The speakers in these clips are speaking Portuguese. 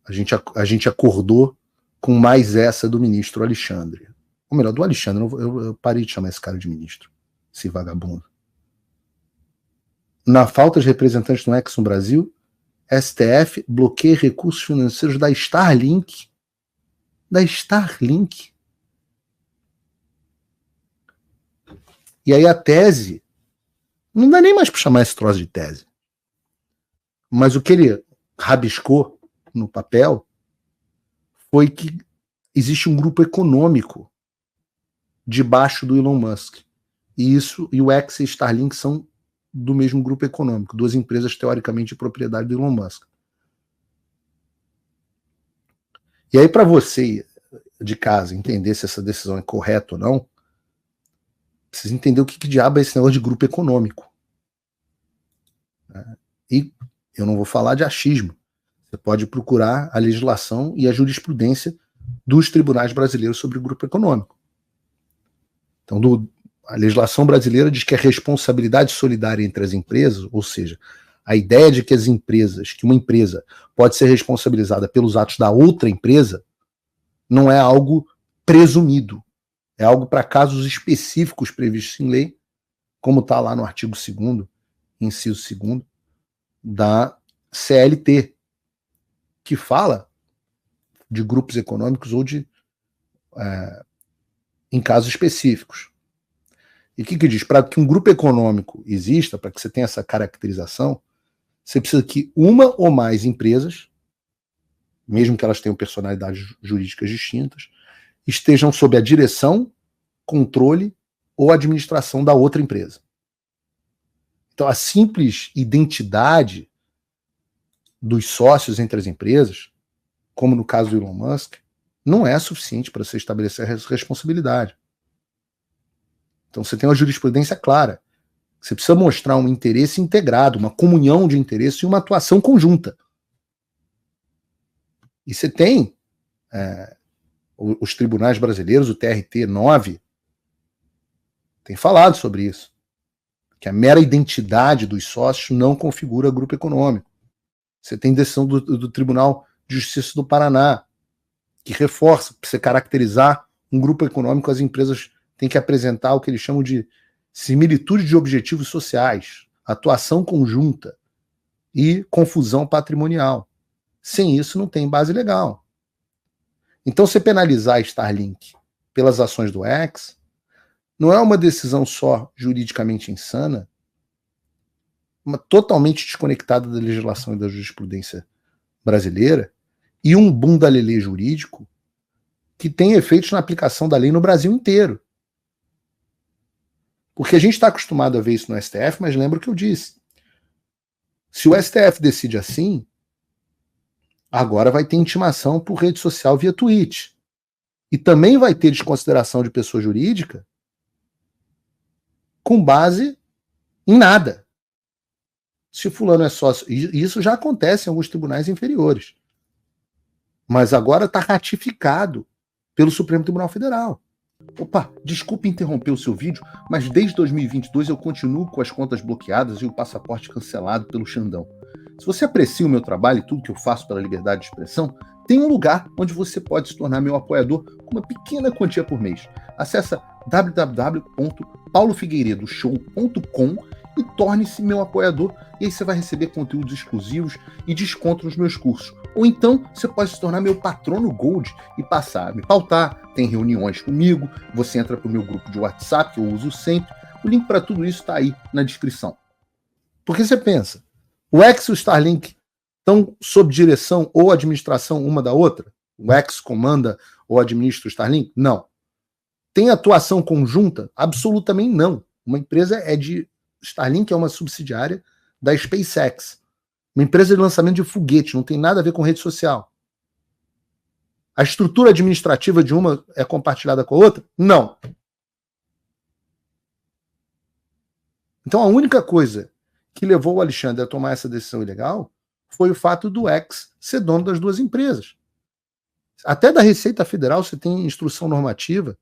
a gente acordou com mais essa do ministro Alexandre. Ou melhor, do Alexandre, eu parei de chamar esse cara de ministro, esse vagabundo. Na falta de representantes no Exxon Brasil, STF bloqueia recursos financeiros da Starlink. Da Starlink. E aí a tese, não dá nem mais para chamar esse troço de tese, mas o que ele rabiscou no papel foi que existe um grupo econômico debaixo do Elon Musk. E o X e Starlink são do mesmo grupo econômico, duas empresas teoricamente de propriedade do Elon Musk. E aí, para você de casa entender se essa decisão é correta ou não, precisa entender o que diabo é esse negócio de grupo econômico. E eu não vou falar de achismo. Você pode procurar a legislação e a jurisprudência dos tribunais brasileiros sobre o grupo econômico. Então, a legislação brasileira diz que a responsabilidade solidária entre as empresas, ou seja, a ideia de que uma empresa pode ser responsabilizada pelos atos da outra empresa, não é algo presumido. É algo para casos específicos previstos em lei, como está lá no artigo 2º, inciso 2º, da CLT, que fala de grupos econômicos ou em casos específicos. E o que diz? Para que um grupo econômico exista, para que você tenha essa caracterização, você precisa que uma ou mais empresas, mesmo que elas tenham personalidades jurídicas distintas, estejam sob a direção, controle ou administração da outra empresa. Então, a simples identidade dos sócios entre as empresas, como no caso do Elon Musk, não é suficiente para você estabelecer a responsabilidade. Então, você tem uma jurisprudência clara. Você precisa mostrar um interesse integrado, uma comunhão de interesse e uma atuação conjunta. E você tem os tribunais brasileiros, o TRT 9, tem falado sobre isso. Que a mera identidade dos sócios não configura grupo econômico. Você tem decisão do Tribunal de Justiça do Paraná, que reforça, para você caracterizar um grupo econômico, as empresas têm que apresentar o que eles chamam de similitude de objetivos sociais, atuação conjunta e confusão patrimonial. Sem isso, não tem base legal. Então, você penalizar a Starlink pelas ações do X não é uma decisão só juridicamente insana, mas totalmente desconectada da legislação e da jurisprudência brasileira, e um bunda-lelê jurídico que tem efeitos na aplicação da lei no Brasil inteiro. Porque a gente está acostumado a ver isso no STF, mas lembra o que eu disse. Se o STF decide assim, agora vai ter intimação por rede social via tweet. E também vai ter desconsideração de pessoa jurídica com base em nada. Se fulano é sócio... E isso já acontece em alguns tribunais inferiores. Mas agora está ratificado pelo Supremo Tribunal Federal. Opa, desculpe interromper o seu vídeo, mas desde 2022 eu continuo com as contas bloqueadas e o passaporte cancelado pelo Xandão. Se você aprecia o meu trabalho e tudo que eu faço pela liberdade de expressão, tem um lugar onde você pode se tornar meu apoiador com uma pequena quantia por mês. Acesse www.paulofigueiredoshow.com e torne-se meu apoiador, e aí você vai receber conteúdos exclusivos e desconto nos meus cursos. Ou então você pode se tornar meu patrono Gold e passar a me pautar, tem reuniões comigo, você entra para o meu grupo de WhatsApp, que eu uso sempre. O link para tudo isso está aí na descrição. Porque você pensa, o X e o Starlink estão sob direção ou administração uma da outra? O X comanda ou administra o Starlink? Não. Tem atuação conjunta? Absolutamente não. Uma empresa Starlink é uma subsidiária da SpaceX. Uma empresa de lançamento de foguete, não tem nada a ver com rede social. A estrutura administrativa de uma é compartilhada com a outra? Não. Então a única coisa que levou o Alexandre a tomar essa decisão ilegal foi o fato do X ser dono das duas empresas. Até da Receita Federal você tem instrução normativa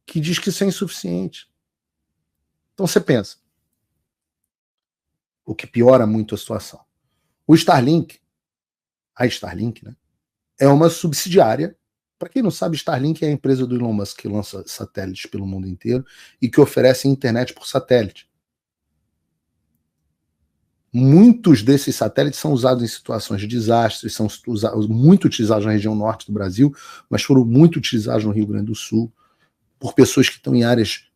que diz que isso é insuficiente. Então você pensa, o que piora muito a situação. O Starlink a Starlink, né, é uma subsidiária. Para quem não sabe, Starlink é a empresa do Elon Musk que lança satélites pelo mundo inteiro e que oferece internet por satélite. Muitos desses satélites são usados em situações de desastre, são muito utilizados na região norte do Brasil, mas foram muito utilizados no Rio Grande do Sul, por pessoas que estão em áreas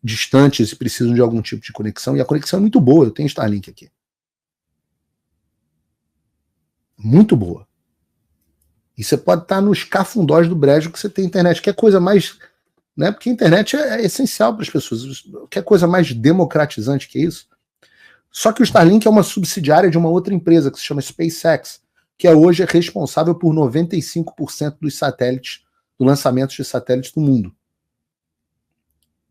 distantes e precisam de algum tipo de conexão, e a conexão é muito boa. Eu tenho Starlink aqui. Muito boa. E você pode estar nos cafundós do brejo que você tem internet, que é coisa mais... Né, porque a internet é essencial para as pessoas. Que é coisa mais democratizante que isso? Só que o Starlink é uma subsidiária de uma outra empresa que se chama SpaceX, que hoje é responsável por 95% dos satélites, do lançamento de satélites do mundo.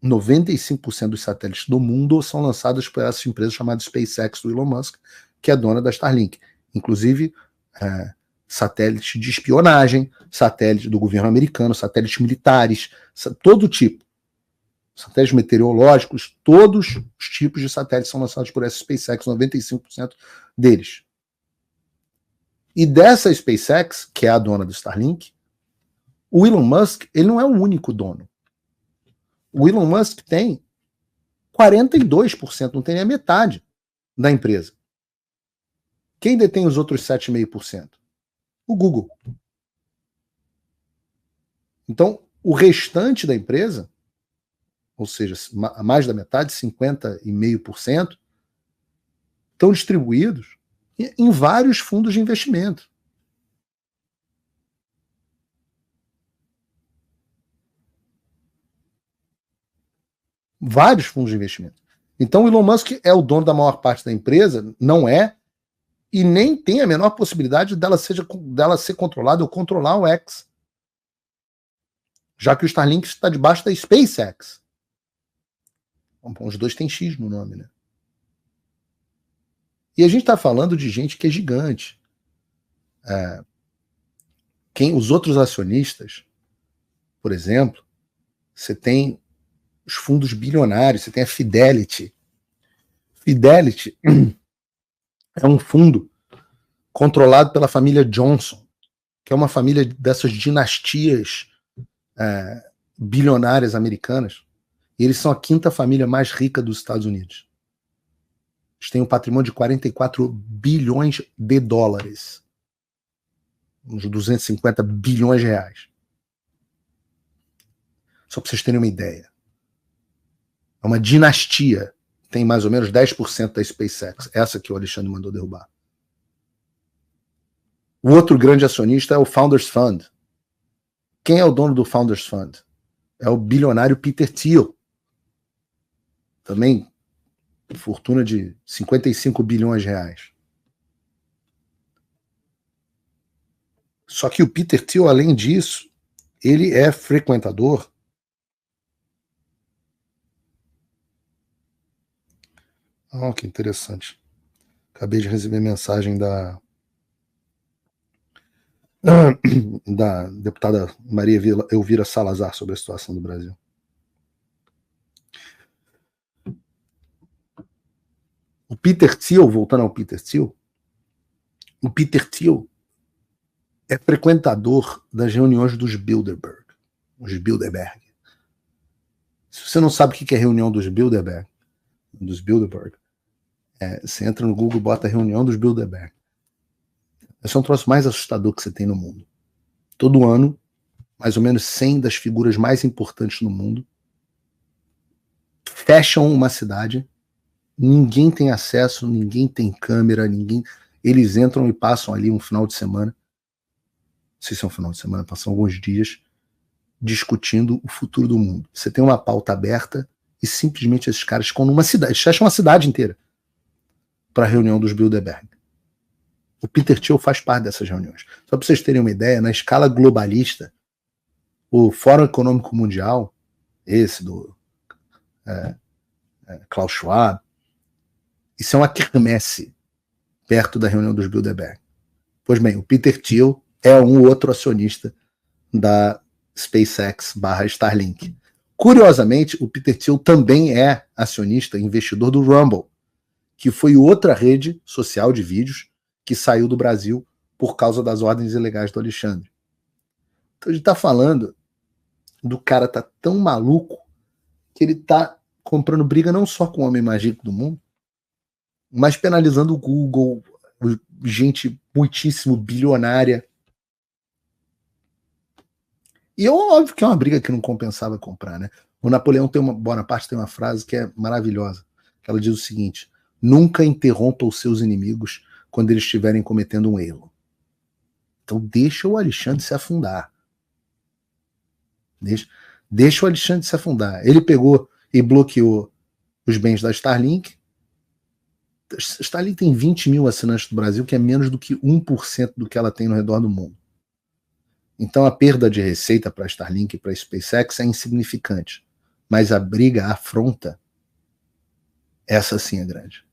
95% dos satélites do mundo são lançados por essa empresa chamada SpaceX do Elon Musk, que é dona da Starlink. Inclusive, satélites de espionagem, satélites do governo americano, satélites militares, todo tipo. Satélites meteorológicos, todos os tipos de satélites são lançados por essa SpaceX, 95% deles. E dessa SpaceX, que é a dona do Starlink, o Elon Musk, ele não é o único dono. O Elon Musk tem 42%, não tem nem a metade da empresa. Quem detém os outros 7,5%? O Google. Então, o restante da empresa, ou seja, mais da metade, 50,5%, estão distribuídos em vários fundos de investimento. Vários fundos de investimento. Então, o Elon Musk é o dono da maior parte da empresa, não é, e nem tem a menor possibilidade dela ser controlada ou controlar o X. Já que o Starlink está debaixo da SpaceX. Bom, os dois têm X no nome, né? E a gente está falando de gente que é gigante. Os outros acionistas, por exemplo, você tem os fundos bilionários, você tem a Fidelity. Fidelity é um fundo controlado pela família Johnson, que é uma família dessas dinastias bilionárias americanas. E eles são a quinta família mais rica dos Estados Unidos. Eles têm um patrimônio de 44 bilhões de dólares. Uns 250 bilhões de reais. Só para vocês terem uma ideia. É uma dinastia. Tem mais ou menos 10% da SpaceX. Essa que o Alexandre mandou derrubar. O outro grande acionista é o Founders Fund. Quem é o dono do Founders Fund? É o bilionário Peter Thiel. Também fortuna de 55 bilhões de reais. Só que o Peter Thiel, além disso, ele é frequentador que interessante. Acabei de receber mensagem da deputada Maria Elvira Salazar sobre a situação do Brasil. O Peter Thiel, voltando ao Peter Thiel, o Peter Thiel é frequentador das reuniões dos Bilderberg. Os Bilderberg. Se você não sabe o que é reunião dos Bilderberg, você entra no Google e bota a reunião dos Bilderberg. Esse é um troço mais assustador que você tem no mundo. Todo ano, mais ou menos 100 das figuras mais importantes no mundo fecham uma cidade, ninguém tem acesso, ninguém tem câmera, eles entram e passam ali um final de semana, não sei se é um final de semana, passam alguns dias, discutindo o futuro do mundo. Você tem uma pauta aberta e simplesmente esses caras ficam numa cidade, fecham uma cidade inteira para a reunião dos Bilderberg. O Peter Thiel faz parte dessas reuniões. Só para vocês terem uma ideia, na escala globalista, o Fórum Econômico Mundial, esse do Klaus Schwab, isso é uma quermesse perto da reunião dos Bilderberg. Pois bem, o Peter Thiel é um outro acionista da SpaceX / Starlink. Curiosamente, o Peter Thiel também é acionista, investidor do Rumble, que foi outra rede social de vídeos que saiu do Brasil por causa das ordens ilegais do Alexandre. Então a gente está falando do cara tá tão maluco que ele tá comprando briga não só com o homem mais rico do mundo, mas penalizando o Google, gente muitíssimo bilionária. E é óbvio que é uma briga que não compensava comprar, né? O Napoleão Bonaparte tem uma frase que é maravilhosa, que ela diz o seguinte: nunca interrompa os seus inimigos quando eles estiverem cometendo um erro. Então deixa o Alexandre se afundar. Deixa o Alexandre se afundar. Ele pegou e bloqueou os bens da Starlink. Starlink tem 20 mil assinantes do Brasil, que é menos do que 1% do que ela tem no redor do mundo. Então a perda de receita para a Starlink e para a SpaceX é insignificante. Mas a briga, a afronta, essa sim é grande.